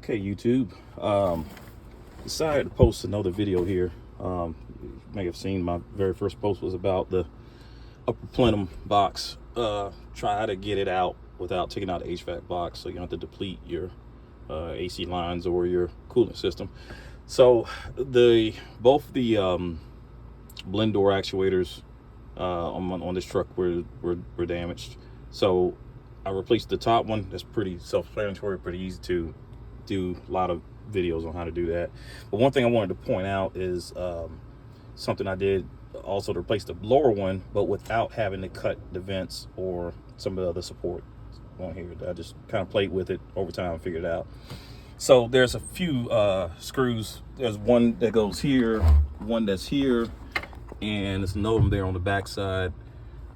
Okay, YouTube. Decided to post another video here. You may have seen my very first post was about the upper plenum box. Try to get it out without taking out the HVAC box, so you don't have to deplete your AC lines or your cooling system. So both the blend door actuators on this truck were damaged. So I replaced the top one. That's pretty self-explanatory, pretty easy to do. A lot of videos on how to do that. But one thing I wanted to point out is something I did also to replace the lower one, but without having to cut the vents or some of the other support on here. I just kind of played with it over time and figured it out. So there's a few screws. There's one that goes here, one that's here, and there's another one there on the back side.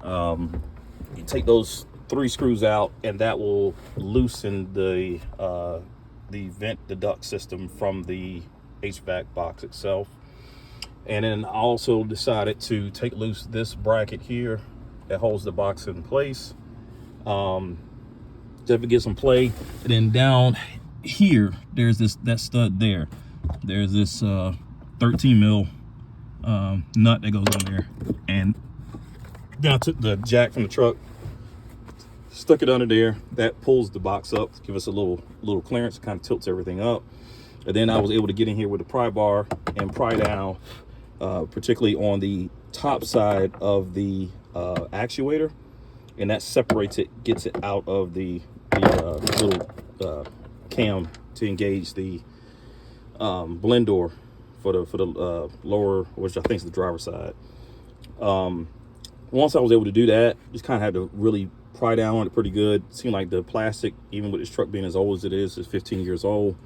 You take those 3 screws out, and that will loosen the duct system from the HVAC box itself. And then I also decided to take loose this bracket here that holds the box in place. Just to get some play. And then down here, there's that stud there. There's this 13 mil nut that goes on there. And then I took the jack from the truck, stuck it under there. That pulls the box up to give us a little clearance. Kind of tilts everything up. And then I was able to get in here with the pry bar and pry down, particularly on the top side of the actuator, and that separates it, gets it out of the little cam to engage the blend door for the lower, which I think is the driver's side. Once I was able to do that, just kind of had to really pry down on it pretty good. It seemed like the plastic, even with this truck being as old as it is 15 years old,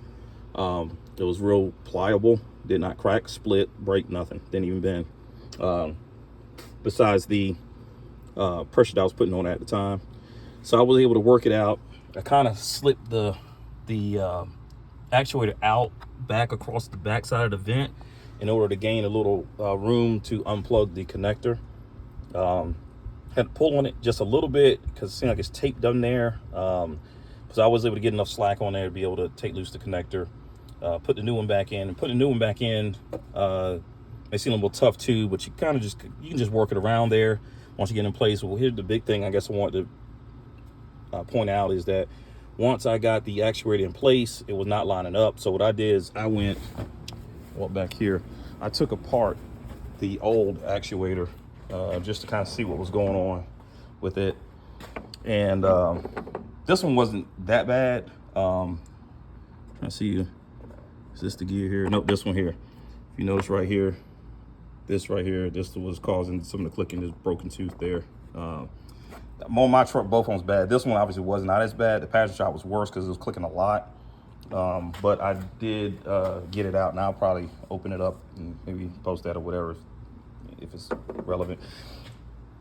it was real pliable, did not crack, split, break, nothing, didn't even bend, besides the pressure that I was putting on it at the time. So I was able to work it out. I kind of slipped the actuator out back across the back side of the vent in order to gain a little room to unplug the connector. Had to pull on it just a little bit because it seemed like it's taped down there. So I was able to get enough slack on there to be able to take loose the connector, put the new one back in. And put the new one back in, may seem a little tough too, but you can just work it around there once you get in place. Well, here's the big thing I guess I wanted to point out is that once I got the actuator in place, it was not lining up. So what I did is I went back here. I took apart the old actuator just to kind of see what was going on with it. And this one wasn't that bad. I see, is this the gear here? Nope, this one here. If you notice right here, this was causing some of the clicking, this broken tooth there. On my truck, both ones bad. This one obviously was not as bad. The passenger side was worse because it was clicking a lot. But I did get it out, and I'll probably open it up and maybe post that or whatever if it's relevant.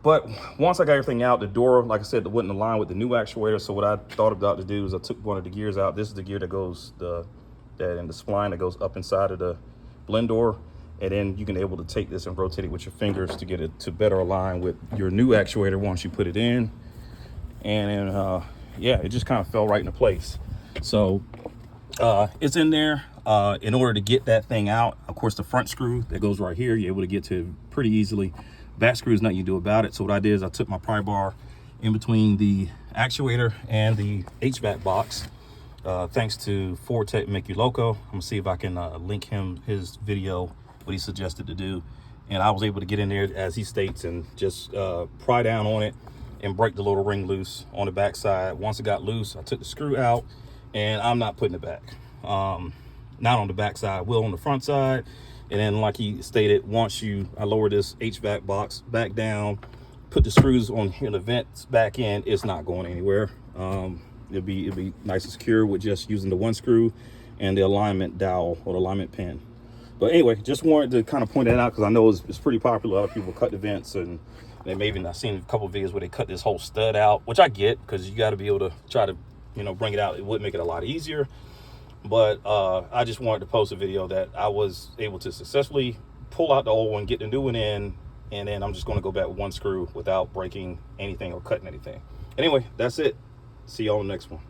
But once I got everything out, the door, like I said, wouldn't align with the new actuator. So what I thought about to do is I took one of the gears out. This is the gear that goes and the spline that goes up inside of the blend door. And then you can able to take this and rotate it with your fingers to get it to better align with your new actuator once you put it in. And then, yeah, it just kind of fell right into place. So it's in there. In order to get that thing out, of course, the front screw that goes right here, you're able to get to pretty easily. Back screw is nothing you do about it. So what I did is I took my pry bar in between the actuator and the HVAC box. Thanks to Ford Tech Make You Loco. I'm gonna see if I can link his video, what he suggested to do. And I was able to get in there, as he states, and just pry down on it and break the little ring loose on the back side. Once it got loose, I took the screw out, and I'm not putting it back. Not on the back side, I will on the front side. And then, like he stated, once I lower this HVAC box back down, put the screws on here, the vents back in, it's not going anywhere. It'll be nice and secure with just using the one screw and the alignment dowel or the alignment pin. But anyway, just wanted to kind of point that out because I know it's pretty popular. A lot of people cut the vents, and they maybe I've seen a couple of videos where they cut this whole stud out, which I get because you got to be able to try to bring it out. It would make it a lot easier. But I just wanted to post a video that I was able to successfully pull out the old one, get the new one in, and then I'm just going to go back with one screw without breaking anything or cutting anything. Anyway, that's it. See you on the next one.